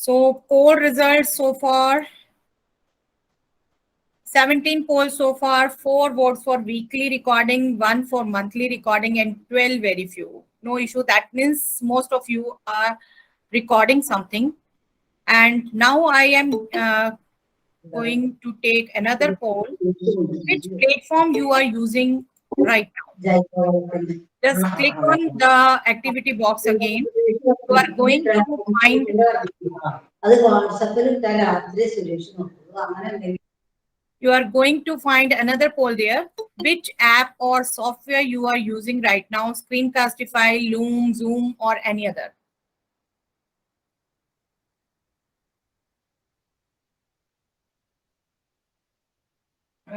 So poll results so far. 17 polls so far, 4 votes for weekly recording, 1 for monthly recording, and 12 very few. No issue. That means most of you are recording something. And now I am going to take another poll. Which platform you are using right now? Just click on the activity box again. You are going to find another poll there. Which app or software you are using right now? Screencastify, Loom, Zoom, or any other?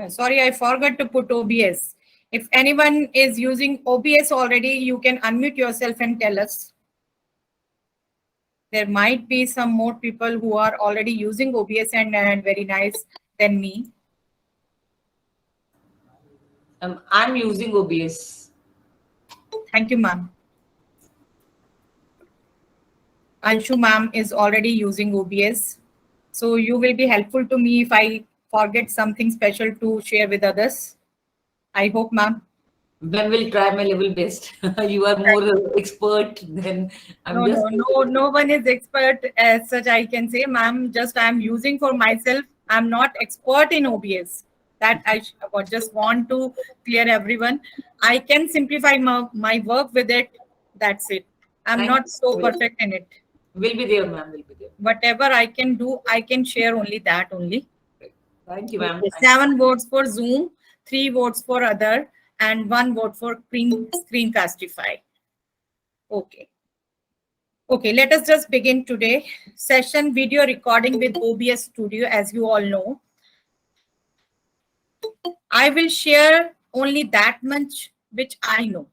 Sorry, I forgot to put OBS. If anyone is using OBS already, you can unmute yourself and tell us. There might be some more people who are already using OBS and very nice than me. I'm using OBS. Thank you, ma'am. Anshu ma'am is already using OBS. So you will be helpful to me if I forget something special to share with others. I hope, ma'am. Then we'll try my level best. You are more expert than I'm. No one is expert as such, I can say, ma'am. Just I'm using for myself. I'm not expert in OBS. That I just want to clear everyone. I can simplify my work with it. That's it. I'm not so perfect in it. Will be there, ma'am. Will be there. Whatever I can do, I can share only that only. Thank you, ma'am. 7 votes for Zoom, 3 votes for other, and 1 vote for Screencastify. Okay. Okay, let us just begin today. Session video recording with OBS Studio, as you all know. I will share only that much which I know.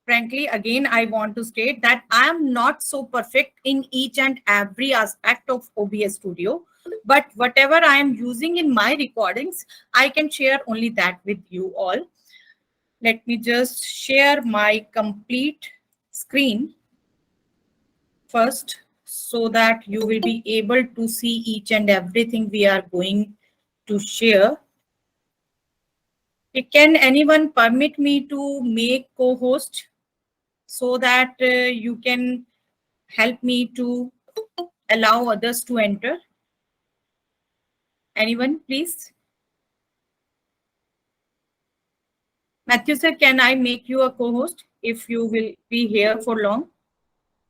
Frankly, again, I want to state that I am not so perfect in each and every aspect of OBS Studio, but whatever I am using in my recordings, I can share only that with you all. Let me just share my complete screen first so that you will be able to see each and everything we are going to share. Can anyone permit me to make co-host so that you can help me to allow others to enter? Anyone, please? Matthew sir, can I make you a co-host if you will be here for long?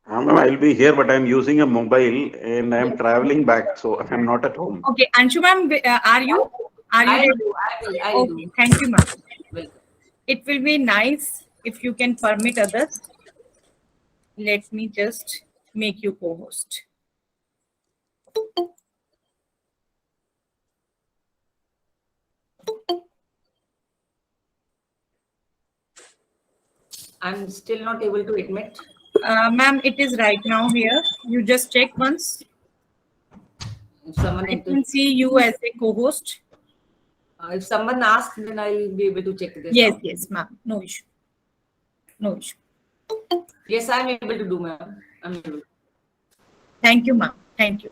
I'll be here, but I'm using a mobile and I'm traveling back, so I'm not at home. Okay, Anshu ma'am, are you? I do. Okay, thank you, ma'am. It will be nice if you can permit others. Let me just make you co-host. I'm still not able to admit. Ma'am, it is right now here. You just check once. If someone I can see you as a co-host. If someone asks, then I'll be able to check this. Yes, yes, ma'am. No issue. No issue. Yes, I'm able to do, ma'am. I'm able. Thank you, ma'am. Thank you.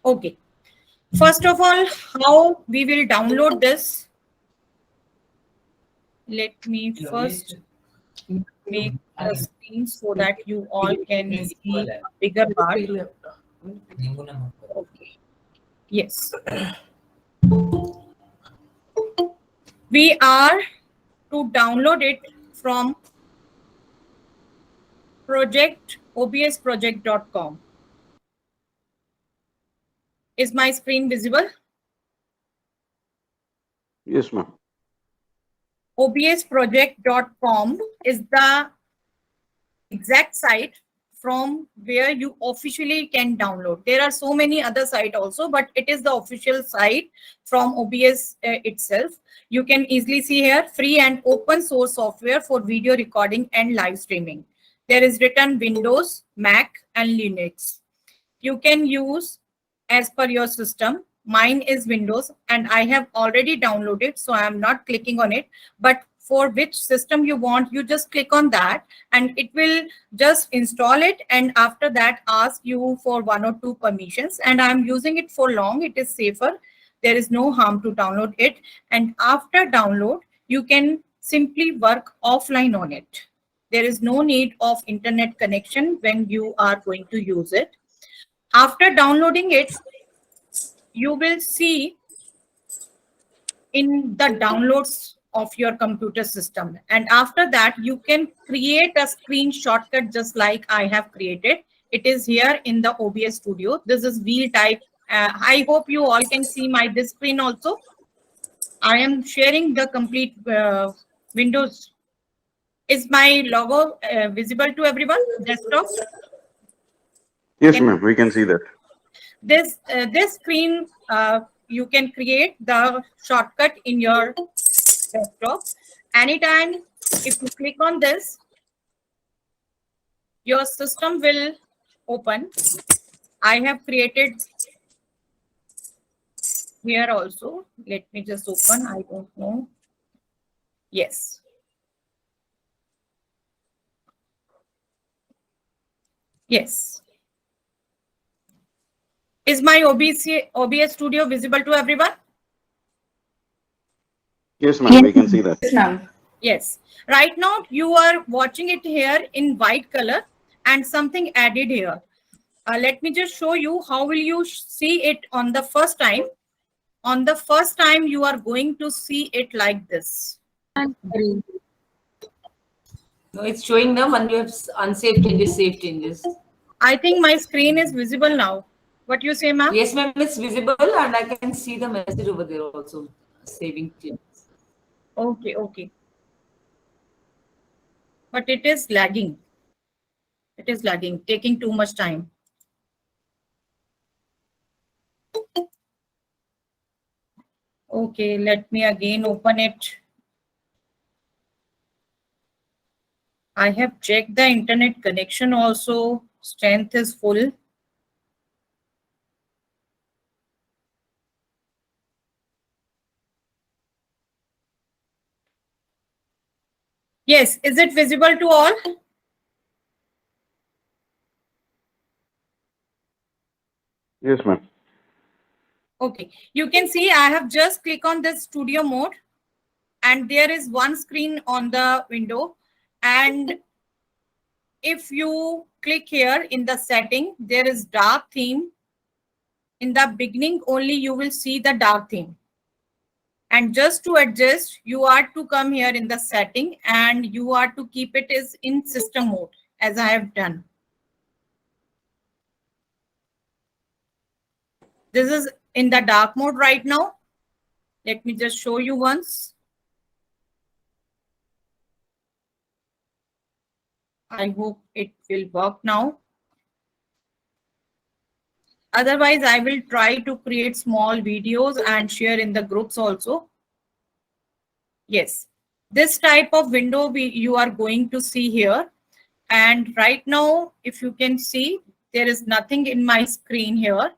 Okay. First of all, how we will download this? Let me first make a screen so that you all can see a bigger part. Okay. Yes. We are to download it from obsproject.com. Is my screen visible? Yes, ma'am. obsproject.com is the exact site from where you officially can download. There are so many other sites also, but it is the official site from OBS itself. You can easily see here free and open source software for video recording and live streaming. There is written Windows, Mac, and Linux. You can use as per your system. mine is Windows and I have already downloaded, so I am not clicking on it. But for which system you want, you just click on that and it will just install it, and after that ask you for 1 or 2 permissions, and I'm using it for long. It is safer. There is no harm to download it, and after download you can simply work offline on it. There is no need of internet connection when you are going to use it. After downloading it, you will see in the downloads of your computer system, and after that you can create a screen shortcut just like I have created. It is here in the OBS Studio. This is wheel type. I hope you all can see my this screen also. I am sharing the complete Windows. Is my logo visible to everyone? Desktop? Yes, ma'am, we can see that. This screen, you can create the shortcut in your desktop. Anytime if you click on this, your system will open. I have created here also. Let me just open. I don't know. Yes. Yes. Is my OBS Studio visible to everyone? Yes, ma'am, we can see that. Yes, ma'am. Yes. Right now you are watching it here in white color and something added here. Let me just show you how will you see it on the first time. On the first time you are going to see it like this. No, it's showing them when you have unsaved changes, saved changes. I think my screen is visible now. What you say, ma'am? Yes, ma'am, it's visible and I can see the message over there also, saving changes. Okay, okay. But it is lagging. It is lagging, taking too much time. Okay, let me again open it. I have checked the internet connection also. Strength is full. Yes, is it visible to all? Yes, ma'am. Okay, you can see I have just clicked on this studio mode and there is one screen on the window, and if you click here in the setting, there is dark theme. In the beginning only you will see the dark theme, and just to adjust you are to come here in the setting and you are to keep it as in system mode as I have done. This is in the dark mode right now. Let me just show you once. I hope it will work now. Otherwise, I will try to create small videos and share in the groups also. Yes, this type of window you are going to see here. And right now, if you can see, there is nothing in my screen here.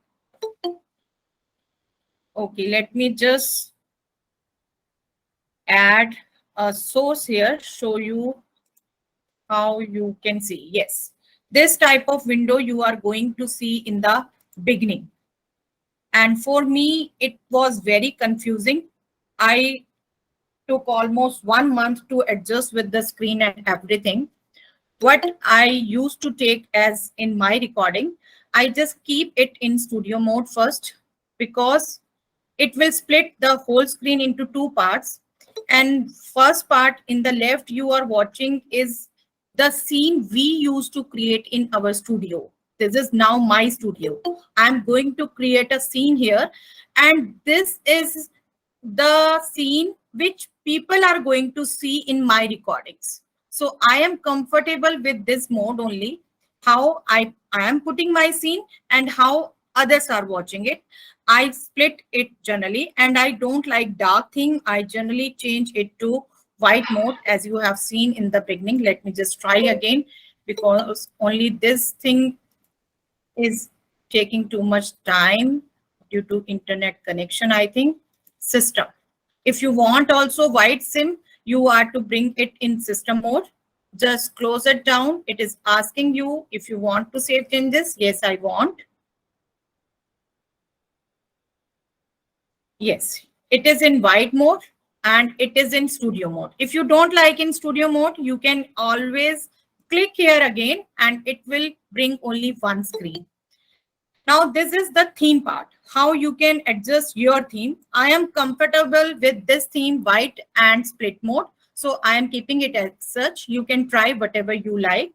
Okay, let me just add a source here, show you how you can see. Yes, this type of window you are going to see in the beginning. And for me, it was very confusing. I took almost 1 month to adjust with the screen and everything. What I used to take as in my recording, I just keep it in studio mode first, because it will split the whole screen into 2 parts. And first part in the left you are watching is the scene we used to create in our studio. This is now my studio. I'm going to create a scene here, and this is the scene which people are going to see in my recordings. So I am comfortable with this mode only, how I am putting my scene and how others are watching it. I split it generally, and I don't like dark thing. I generally change it to white mode as you have seen in the beginning. Let me just try again, because only this thing is taking too much time. due to internet connection, I think. System. If you want also white sim, you are to bring it in system mode. Just close it down. It is asking you if you want to save changes. Yes, I want. Yes, it is in white mode and it is in studio mode. If you don't like in studio mode, you can always click here again and it will bring only one screen. Now, this is the theme part, how you can adjust your theme. I am comfortable with this theme, white and split mode. So I am keeping it as such. You can try whatever you like.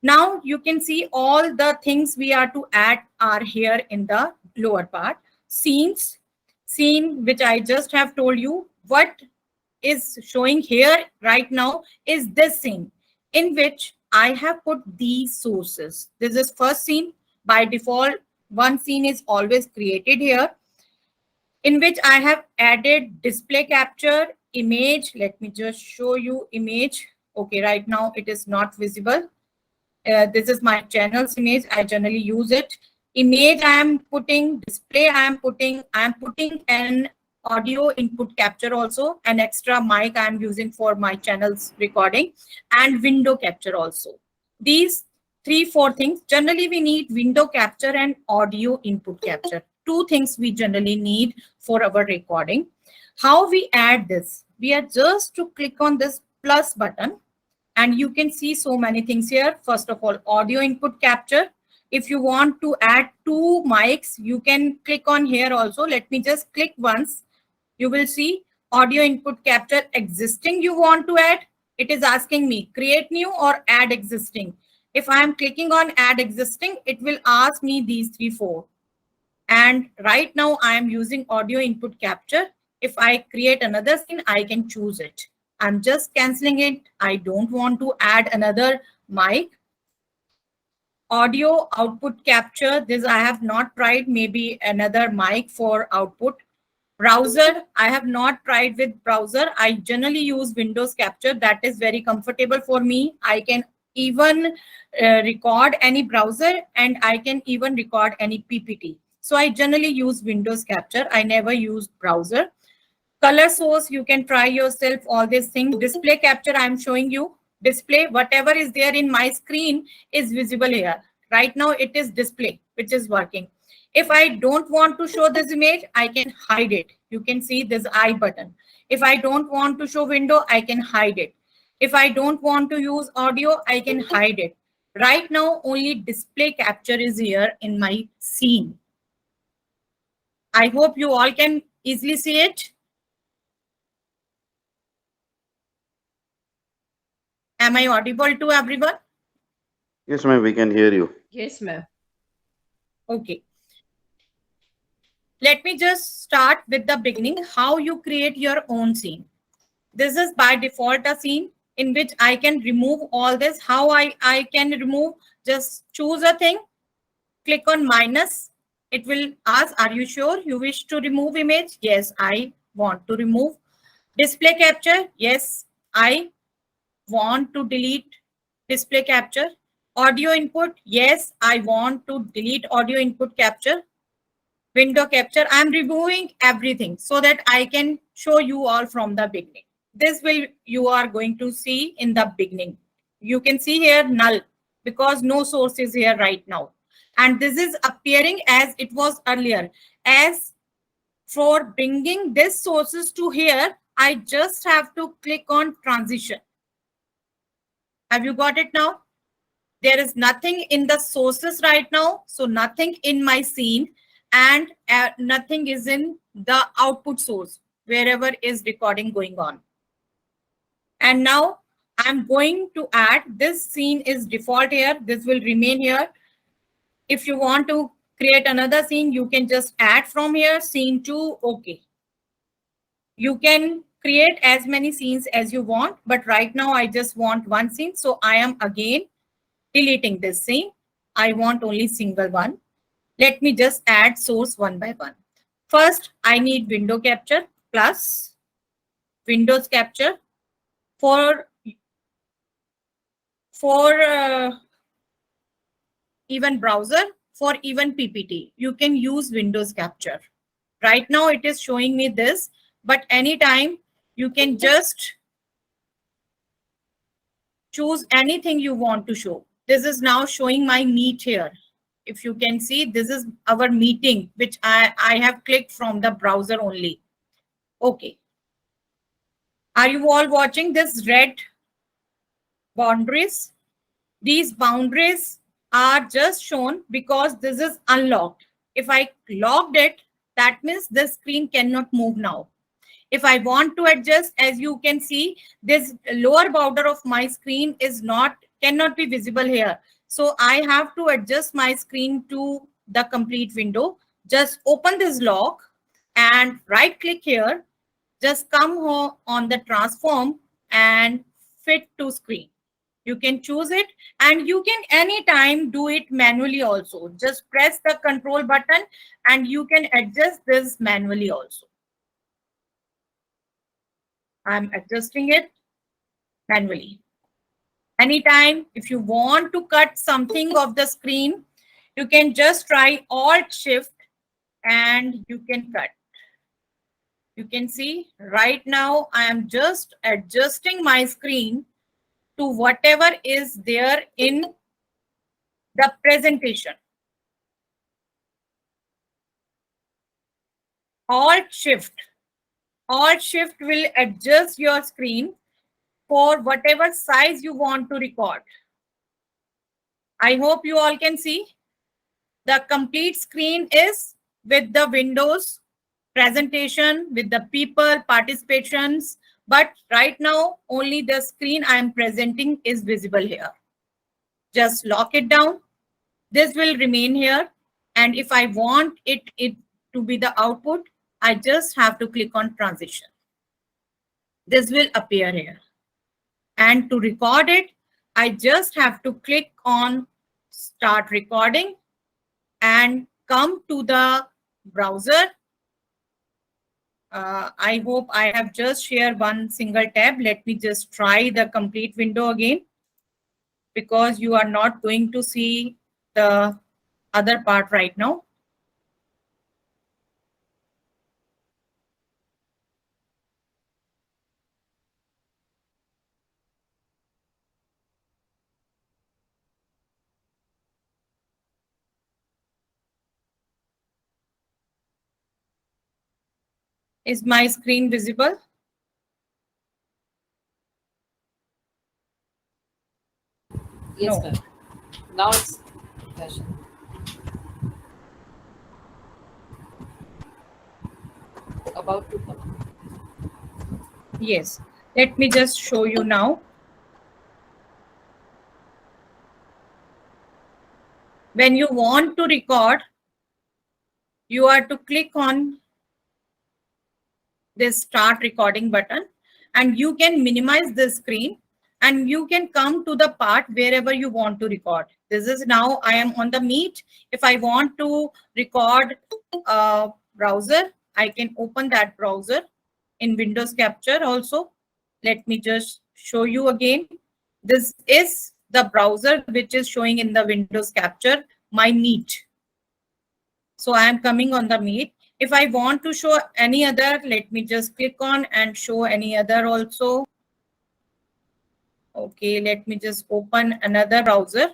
Now you can see all the things we are to add are here in the lower part. Scenes, scene which I just have told you. What is showing here right now is this scene in which I have put these sources. This is first scene. By default, one scene is always created here, in which I have added display capture, image. Let me just show you image. Okay, right now it is not visible. This is my channel's image. I generally use it. Image I am putting, display I am putting an audio input capture also, an extra mic I am using for my channel's recording, and window capture also. These 3-4 things. Generally, we need window capture and audio input capture. Two things we generally need for our recording. How we add this? We are just to click on this plus button and you can see so many things here. First of all, audio input capture. If you want to add 2 mics, you can click on here also. Let me just click once. You will see audio input capture existing you want to add. It is asking me create new or add existing. If I am clicking on add existing, it will ask me these 3-4. And right now I am using audio input capture. If I create another scene, I can choose it. I'm just canceling it. I don't want to add another mic. Audio output capture. This I have not tried. Maybe another mic for output. Browser, I have not tried with browser. I generally use Windows Capture. That is very comfortable for me. I can even record any browser and I can even record any PPT. So I generally use Windows Capture. I never use browser. Color source, you can try yourself all these things. Display capture, I'm showing you. Display, whatever is there in my screen is visible here. Right now it is display, which is working. If I don't want to show this image, I can hide it. You can see this I button. If I don't want to show window, I can hide it. If I don't want to use audio, I can hide it. Right now, only display capture is here in my scene. I hope you all can easily see it. Am I audible to everyone? Yes, ma'am, we can hear you. Yes, ma'am. Okay. Let me just start with the beginning, how you create your own scene. This is by default a scene in which I can remove all this. How I can remove? Just choose a thing, click on minus. It will ask, are you sure you wish to remove image? Yes, I want to remove. Display capture. Yes, I want to delete display capture. Audio input. Yes, I want to delete audio input capture. Window capture. I'm removing everything so that I can show you all from the beginning. This will you are going to see in the beginning. You can see here null because no source is here right now. And this is appearing as it was earlier. As for bringing this sources to here, I just have to click on transition. Have you got it now? There is nothing in the sources right now. So nothing in my scene and nothing is in the output source, wherever is recording going on. And now I'm going to add this scene is default here. This will remain here. If you want to create another scene, you can just add from here scene 2. Okay. You can create as many scenes as you want, but right now I just want one scene. So I am again deleting this scene. I want only single one. Let me just add source one by one. First, I need window capture plus Windows capture for even browser for even PPT. You can use Windows Capture. Right now it is showing me this, but anytime you can just choose anything you want to show. This is now showing my meet here. If you can see, this is our meeting, which I have clicked from the browser only. Okay. Are you all watching this red boundaries? These boundaries are just shown because this is unlocked. If I locked it, that means this screen cannot move now. If I want to adjust, as you can see, this lower border of my screen cannot be visible here. So I have to adjust my screen to the complete window. Just open this lock and right click here. Just come on the transform and fit to screen. You can choose it, and you can anytime do it manually also. Just press the control button and you can adjust this manually also. I'm adjusting it manually. Anytime, if you want to cut something of the screen, you can just try Alt Shift and you can cut. You can see right now I am just adjusting my screen to whatever is there in the presentation. Alt Shift will adjust your screen for whatever size you want to record. I hope you all can see. The complete screen is with the Windows presentation, with the people, participations, but right now only the screen I am presenting is visible here. Just lock it down. This will remain here. And if I want it to be the output, I just have to click on transition. This will appear here. And to record it, I just have to click on start recording and come to the browser. I hope I have just shared one single tab. Let me just try the complete window again, because you are not going to see the other part right now. Is my screen visible? Yes, No. ma'am. Now it's flashing. About to come. Yes. Let me just show you now. When you want to record, you are to click on this start recording button, and you can minimize the screen and you can come to the part wherever you want to record. This is now I am on the Meet. If I want to record a browser, I can open that browser in Windows Capture also. Let me just show you again. This is the browser which is showing in the Windows Capture, my Meet. So I am coming on the Meet. If I want to show any other, let me just click on and show any other also. Okay, let me just open another browser.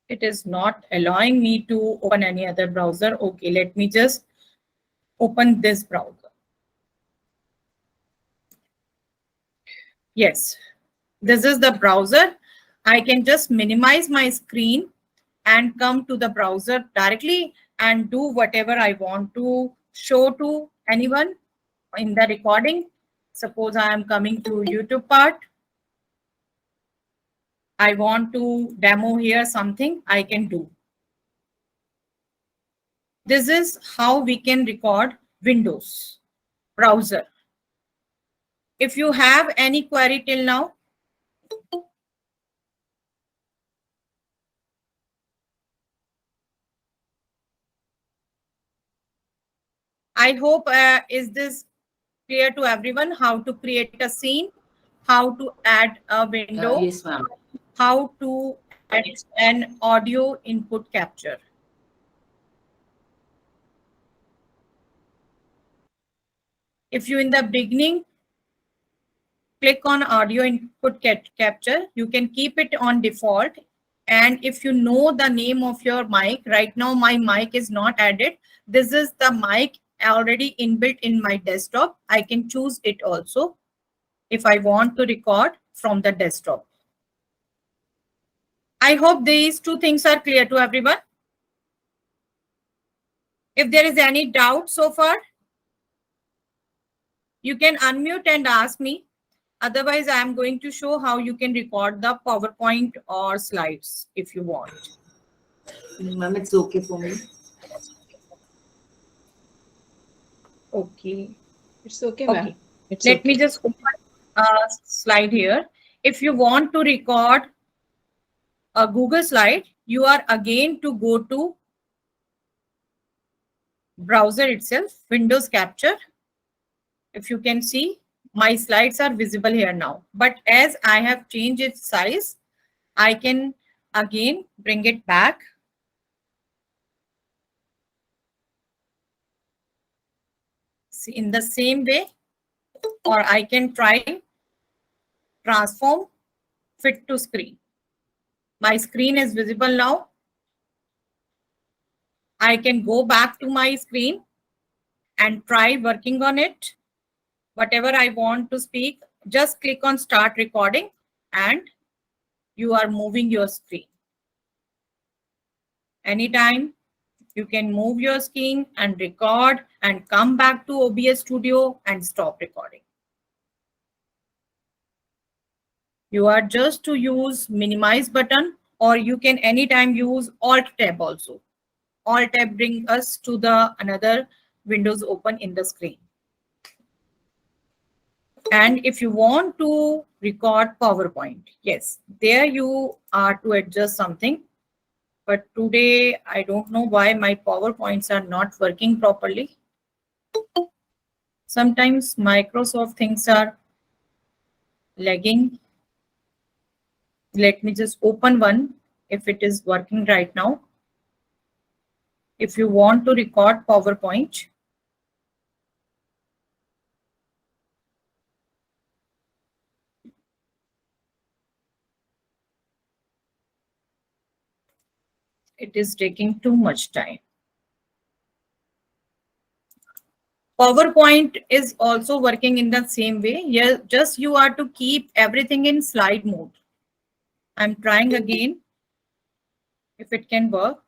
It is not allowing me to open any other browser. Okay, let me just open this browser. Yes, this is the browser. I can just minimize my screen and come to the browser directly and do whatever I want to show to anyone in the recording. Suppose I am coming to YouTube part. I want to demo here something I can do. This is how we can record Windows browser. If you have any query till now, I hope is this clear to everyone how to create a scene, how to add a window, Yes, ma'am. how to add an audio input capture. If you in the beginning click on audio input capture, you can keep it on default. And if you know the name of your mic, right now my mic is not added. This is the mic already inbuilt in my desktop. I can choose it also if I want to record from the desktop. I hope these two things are clear to everyone. If there is any doubt so far, you can unmute and ask me. Otherwise, I am going to show how you can record the PowerPoint or slides if you want. Ma'am, it's okay for me. Okay. It's okay, ma'am. Okay. It's Let okay. me just open a slide here. If you want to record a Google slide, you are again to go to browser itself, Windows Capture. If you can see, my slides are visible here now. But as I have changed its size, I can again bring it back. See, in the same way, or I can try transform fit to screen. My screen is visible now. I can go back to my screen and try working on it. Whatever I want to speak, just click on start recording and you are moving your screen. Anytime you can move your screen and record and come back to OBS Studio and stop recording. You are just to use minimize button, or you can anytime use Alt tab also. Alt tab bring us to the another windows open in the screen. And if you want to record PowerPoint, yes, there you are to adjust something. But today, I don't know why my PowerPoints are not working properly. Sometimes Microsoft things are lagging. Let me just open one if it is working right now. If you want to record PowerPoint, it is taking too much time. PowerPoint is also working in the same way. Yeah, just you are to keep everything in slide mode. I'm trying again if it can work.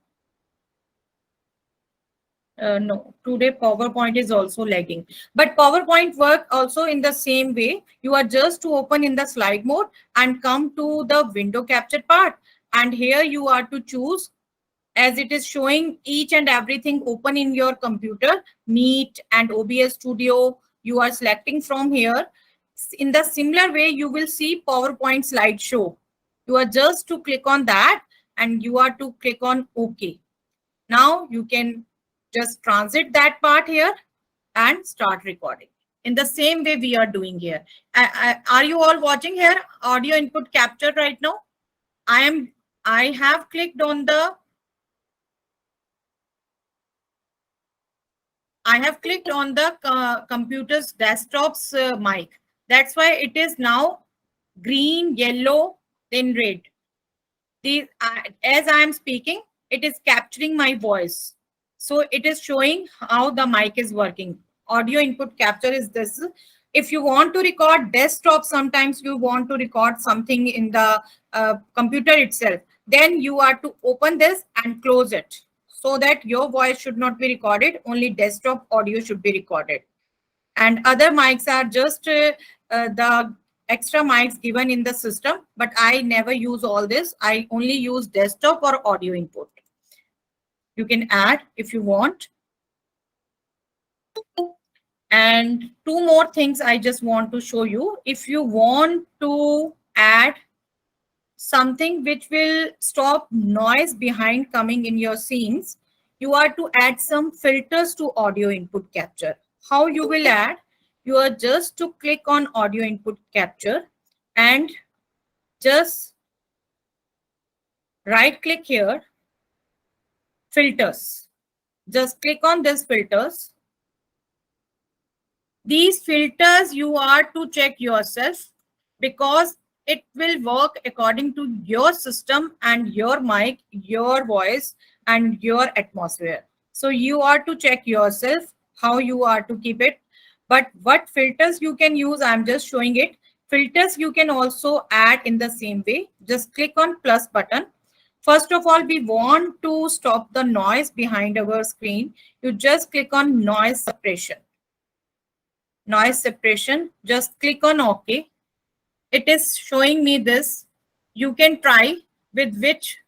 No, today PowerPoint is also lagging. But PowerPoint work also in the same way. You are just to open in the slide mode and come to the window capture part. And here you are to choose, as it is showing each and everything open in your computer, Meet and OBS Studio, you are selecting from here. In the similar way, you will see PowerPoint slideshow. You are just to click on that and you are to click on OK. Now you can just transit that part here and start recording. In the same way we are doing here. Are you all watching here? Audio input capture right now? I have clicked on the computer's desktop's mic. That's why it is now green, yellow, then red. As I am speaking, it is capturing my voice. So it is showing how the mic is working. Audio input capture is this. If you want to record desktop, sometimes you want to record something in the computer itself, then you are to open this and close it so that your voice should not be recorded, only desktop audio should be recorded. And other mics are just the extra mics given in the system, but I never use all this. I only use desktop or audio input. You can add if you want. And two more things I just want to show you. If you want to add something which will stop noise behind coming in your scenes, you are to add some filters to audio input capture. How you will add? You are just to click on audio input capture and just right click here, filters. Just click on this filters. These filters you are to check yourself because it will work according to your system and your mic, your voice, and your atmosphere. So you are to check yourself how you are to keep it. But what filters you can use, I'm just showing it. Filters you can also add in the same way. Just click on plus button. First of all, we want to stop the noise behind our screen. You just click on noise suppression. Noise suppression, just click on OK. It is showing me this. You can try with which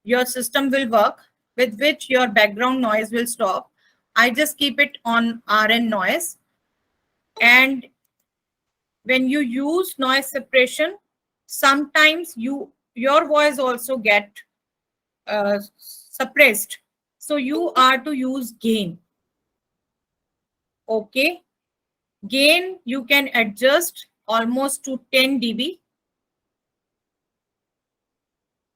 your system will work, with which your background noise will stop. I just keep it on RN noise. And when you use noise suppression, sometimes your voice also get suppressed. So you are to use gain. Okay. Gain you can adjust almost to 10 dB.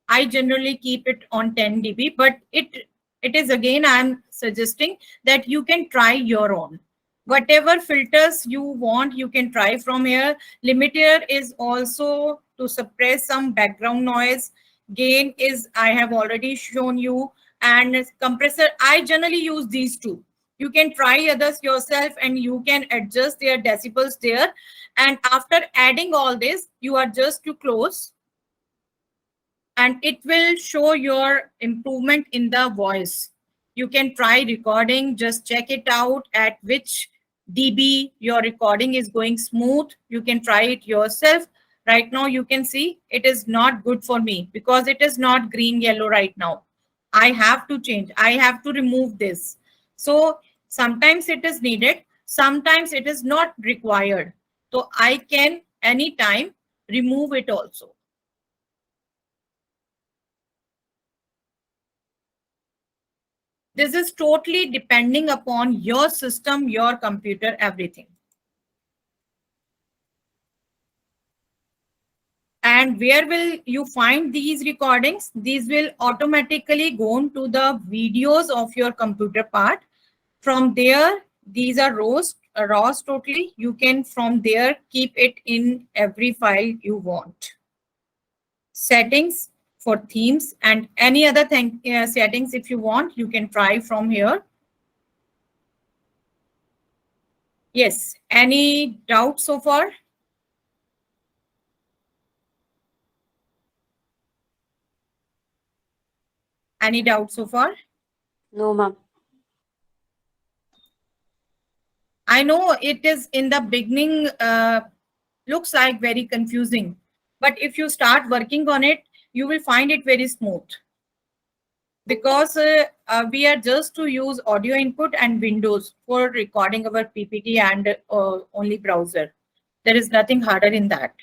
I generally keep it on 10 dB, but it is again, I'm suggesting that you can try your own. Whatever filters you want, you can try from here. Limiter is also to suppress some background noise. Gain is, I have already shown you. And compressor, I generally use these two. You can try others yourself and you can adjust their decibels there. And after adding all this, you are just to close and it will show your improvement in the voice. You can try recording, just check it out at which dB your recording is going smooth. You can try it yourself. Right now you can see it is not good for me because it is not green yellow right now. I have to change. I have to remove this. So sometimes it is needed. Sometimes it is not required. So I can anytime remove it also. This is totally depending upon your system, your computer, everything. And where will you find these recordings? These will automatically go into the videos of your computer part. From there, these are raws totally. You can from there keep it in every file you want. Settings for themes and any other thing, settings if you want, you can try from here. Yes, any doubts so far? Any doubts so far? No, ma'am. I know it is in the beginning, looks like very confusing, but if you start working on it, you will find it very smooth. Because we are just to use audio input and Windows for recording our PPT and only browser. There is nothing harder in that.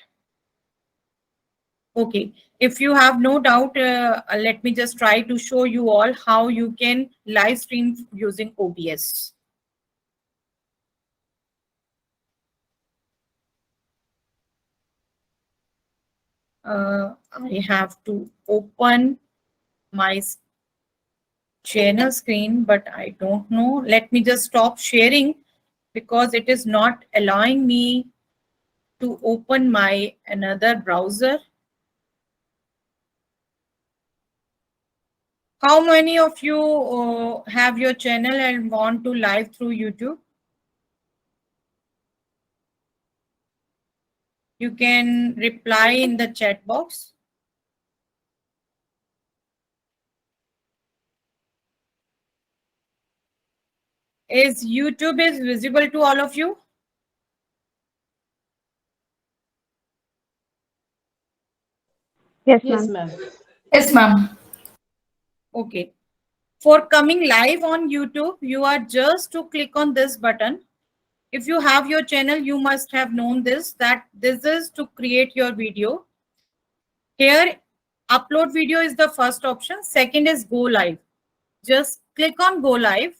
Okay, if you have no doubt, let me just try to show you all how you can live stream using OBS. I have to open my channel screen, but I don't know. Let me just stop sharing because it is not allowing me to open my another browser. How many of you have your channel and want to live through YouTube? You can reply in the chat box. Is YouTube is visible to all of you? Yes, Yes, ma'am. ma'am. Yes, ma'am. Okay. For coming live on YouTube, you are just to click on this button. If you have your channel, you must have known this, that this is to create your video. Here, upload video is the first option. Second is go live. Just click on go live.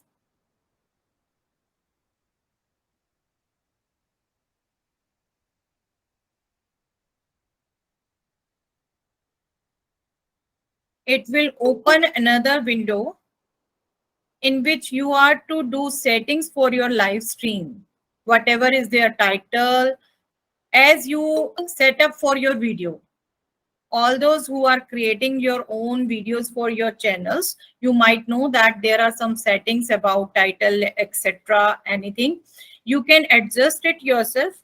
it will open another window in which you are to do settings for your live stream, whatever is their title, as you set up for your video. All those who are creating your own videos for your channels, you might know that there are some settings about title, etc. Anything. You can adjust it yourself.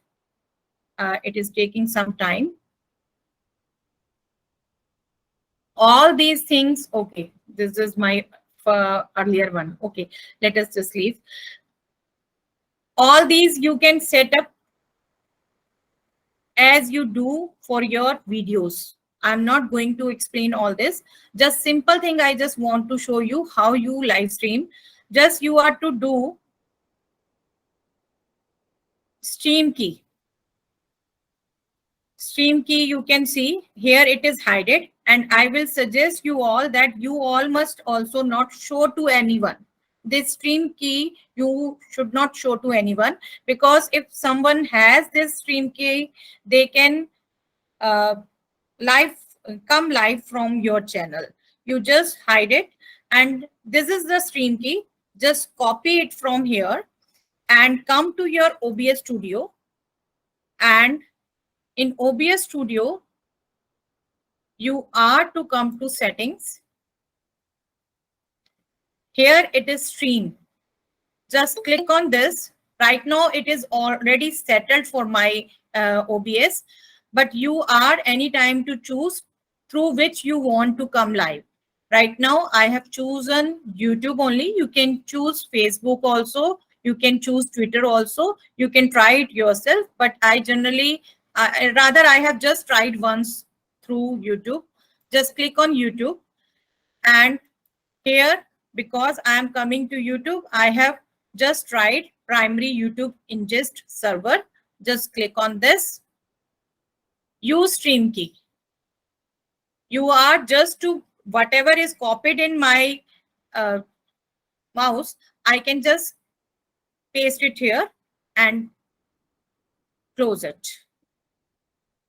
It is taking some time. All these things, okay, this is my earlier one. Okay, let us just leave. All these you can set up as you do for your videos. I'm not going to explain all this. Just simple thing, I just want to show you how you live stream. Just you are to do stream key. Stream key, you can see here it is hidden, and I will suggest you all that you all must also not show to anyone. This stream key you should not show to anyone, because if someone has this stream key, they can come live from your channel. You just hide it, and this is the stream key. Just copy it from here and come to your OBS Studio, and in OBS Studio, you are to come to settings. Here it is stream. Just click on this. Right now it is already settled for my OBS, but you are anytime to choose through which you want to come live. Right now I have chosen YouTube only. You can choose Facebook also. You can choose Twitter also. You can try it yourself, but I generally, rather I have just tried once through YouTube. Just click on YouTube, and here, because I am coming to YouTube, I have just tried primary YouTube ingest server. Just click on this. Use stream key. You are just to whatever is copied in my mouse, I can just paste it here and close it.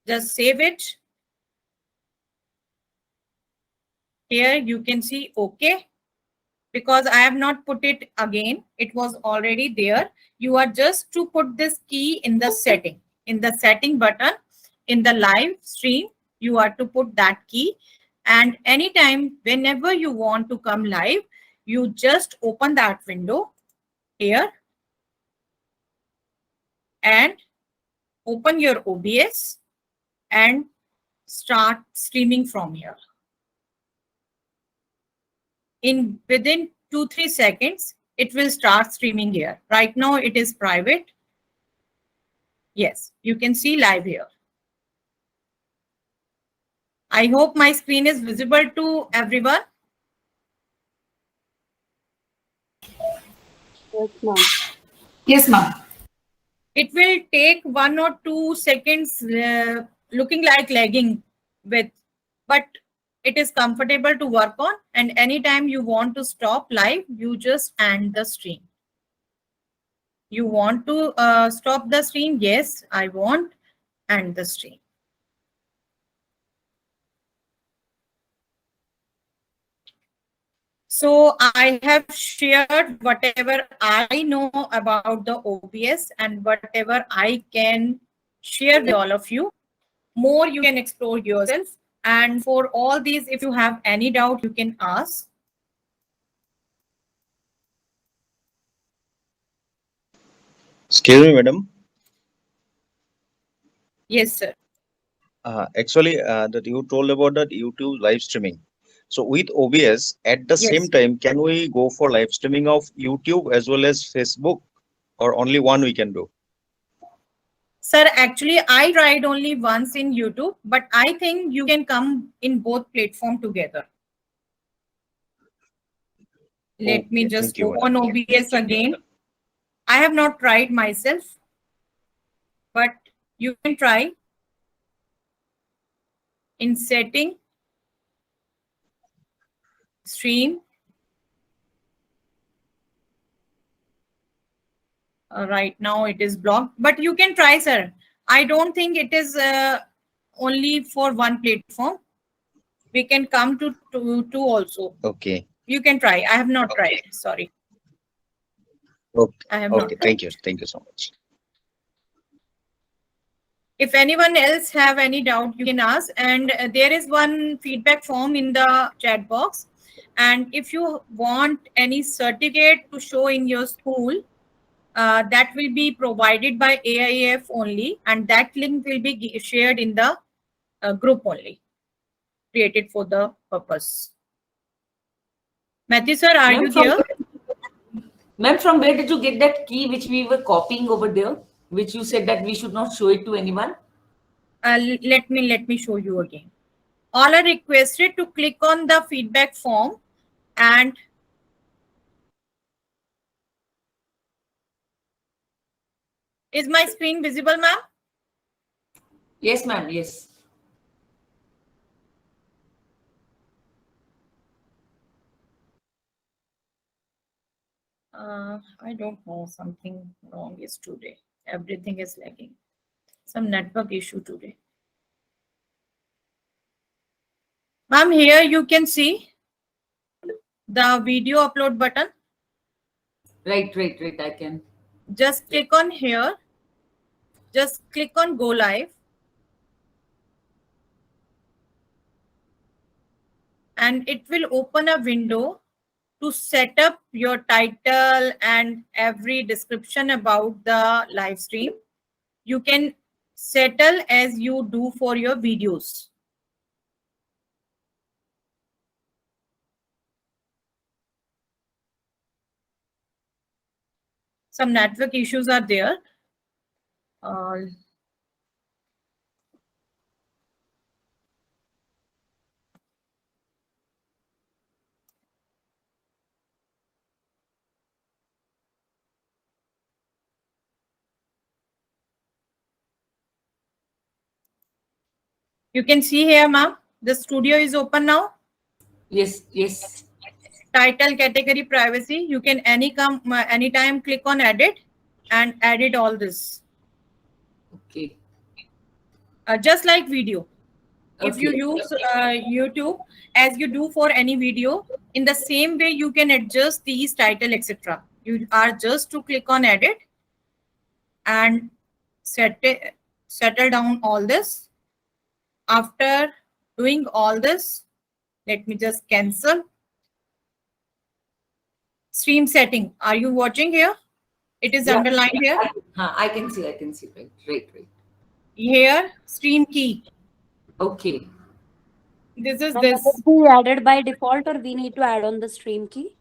Just save it. Here you can see OK. Because I have not put it again, it was already there. You are just to put this key in the setting button, in the live stream, you are to put that key. And anytime, whenever you want to come live, you just open that window here and open your OBS and start streaming from here. Within 2-3 seconds, it will start streaming here. Right now it is private. Yes, you can see live here. I hope my screen is visible to everyone. Yes, ma'am. Yes, ma'am. It will take 1 or 2 seconds, looking like lagging but it is comfortable to work on, and anytime you want to stop live, you just end the stream. You want to stop the stream? Yes, I want, end the stream. So I have shared whatever I know about the OBS and whatever I can share with all of you. More you can explore yourself. And for all these, if you have any doubt, you can ask. Excuse me, madam. Yes, sir. Actually, that you told about that YouTube live streaming. So with OBS, at the Yes. same time, can we go for live streaming of YouTube as well as Facebook, or only one we can do? Sir, actually, I tried only once in YouTube, but I think you can come in both platforms together. Let me Okay, just thank you, open madam. OBS again. I have not tried myself, but you can try. In setting, stream. Right now it is blocked, but you can try, sir. I don't think it is only for one platform. We can come to two also. Okay. You can try. I have not tried. Sorry. Okay. I have not Okay. tried. Thank you. Thank you so much. If anyone else have any doubt, you can ask. And there is one feedback form in the chat box. And if you want any certificate to show in your school, that will be provided by AIEF only. And that link will be shared in the group only, created for the purpose. Matthew sir, are you here? Ma'am, from where did you get that key which we were copying over there, which you said that we should not show it to anyone? Let me show you again. All are requested to click on the feedback form and is my screen visible, ma'am? Yes, ma'am. Yes. I don't know, something wrong is today. Everything is lagging. Some network issue today. Ma'am, here you can see the video upload button. Right. I can. Just click on here. Just click on go live. And it will open a window to set up your title and every description about the live stream. You can settle as you do for your videos. Some network issues are there. You can see here, ma'am, the studio is open now. Yes. Title, category, privacy. You can anytime click on edit and edit all this. Okay. Just like video. If you Okay. use YouTube as you do for any video, in the same way you can adjust these title, etc. You are just to click on edit and settle down all this. After doing all this, let me just cancel. Stream setting. Are you watching here? It is underlined here. I can see. Right. Here, stream key. Okay. This is Ma'am, this. will it be added by default or we need to add on the stream key?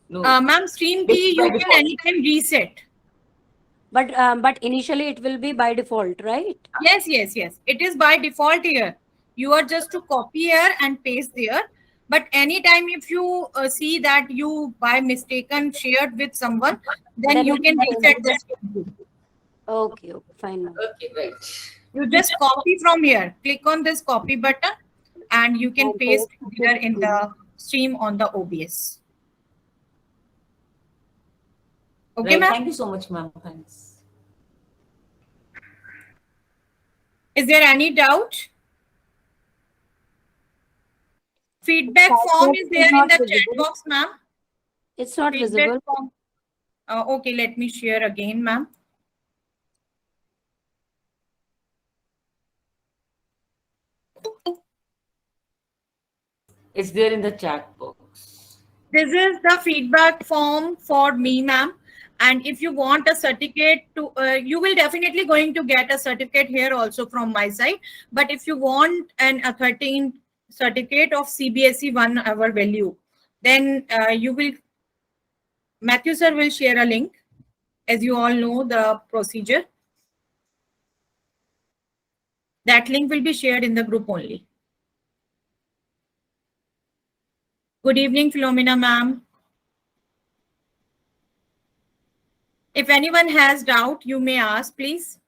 No. Ma'am, stream key you can anytime reset. But initially it will be by default, right? Yes. It is by default here. You are just to copy here and paste there. But anytime if you see that you by mistaken shared with someone, then you can reset the stream key. Okay, fine. Ma'am. Okay, right. You just copy from here. Click on this copy button and you can paste here in the stream on the OBS. Okay, Right. ma'am? Thank you so much, ma'am. Thanks. Is there any doubt? Feedback form is there in the chat box, ma'am. It's not Feedback visible. form. Okay, let me share again, ma'am. It's there in the chat box. This is the feedback form for me, ma'am. And if you want a certificate to, you will definitely going to get a certificate here also from my side. But if you want an a 13 certificate of CBSE 1 hour value, then you will, Matthew sir will share a link. As you all know the procedure. That link will be shared in the group only. Good evening, Philomena ma'am. If anyone has doubt, you may ask, please.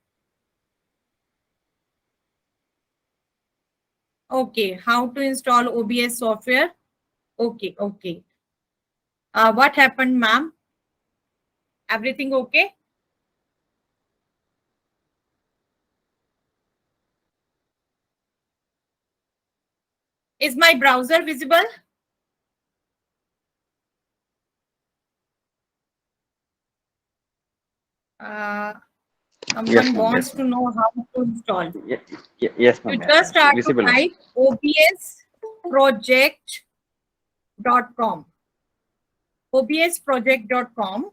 Okay, how to install OBS software? Okay. What happened, ma'am? Everything okay? Is my browser visible? Someone ma'am, wants yes, to know how to install. Yes, ma'am. You Yes, just ma'am. have to Visible, ma'am. type obsproject.com. obsproject.com.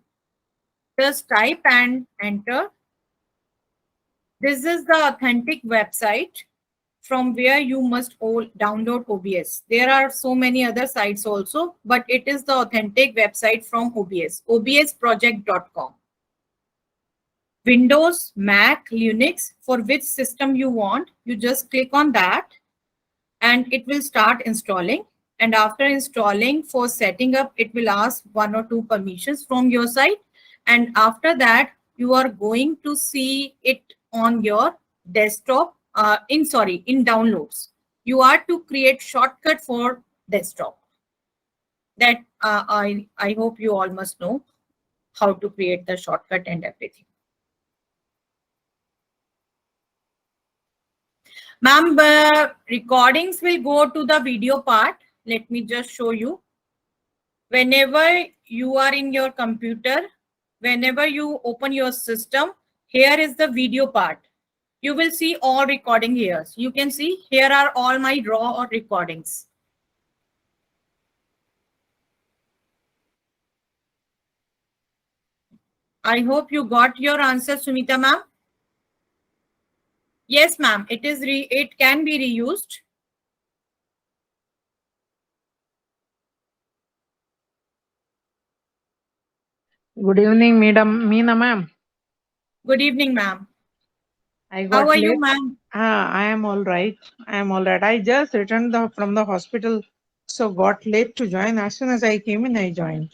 Just type and enter. This is the authentic website from where you must all download OBS. There are so many other sites also, but it is the authentic website from OBS, obsproject.com. Windows, Mac, Linux, for which system you want, you just click on that and it will start installing. And after installing, for setting up, it will ask 1 or 2 permissions from your side. And after that, you are going to see it on your desktop, in downloads. You are to create shortcut for desktop. That I hope you all must know how to create the shortcut and everything. Ma'am, recordings will go to the video part. Let me just show you. Whenever you are in your computer, whenever you open your system, here is the video part. You will see all recording here. You can see here are all my raw recordings. I hope you got your answer, Sumita ma'am. Yes, ma'am. It can be reused. Good evening, Madam Meena ma'am. Good evening, ma'am. I got How are late. you, ma'am? I am all right. I just returned from the hospital, so got late to join. As soon as I came in, I joined.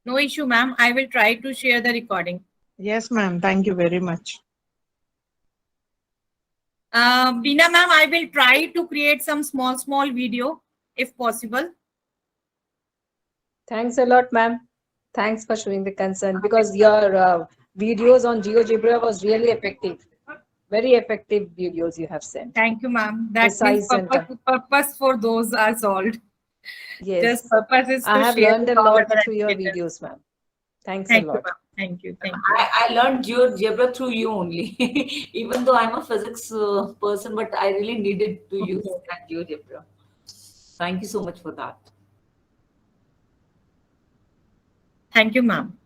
No issue, ma'am. I will try to share the recording. Yes, ma'am. Thank you very much. Beena ma'am, I will try to create some small video if possible. Thanks a lot, ma'am. Thanks for showing the concern, because your videos on GeoGebra was really effective. Very effective videos you have sent. Thank you, ma'am. That means Precise and purpose for those are solved. yes. Just purpose is to I have share learned a with all lot other through your educators. videos, ma'am. Thanks Thank a you, lot. ma'am. Thank you. Thank you. I learned GeoGebra through you only. Even though I'm a physics person, but I really needed to use that GeoGebra. Thank you so much for that. Thank you, ma'am.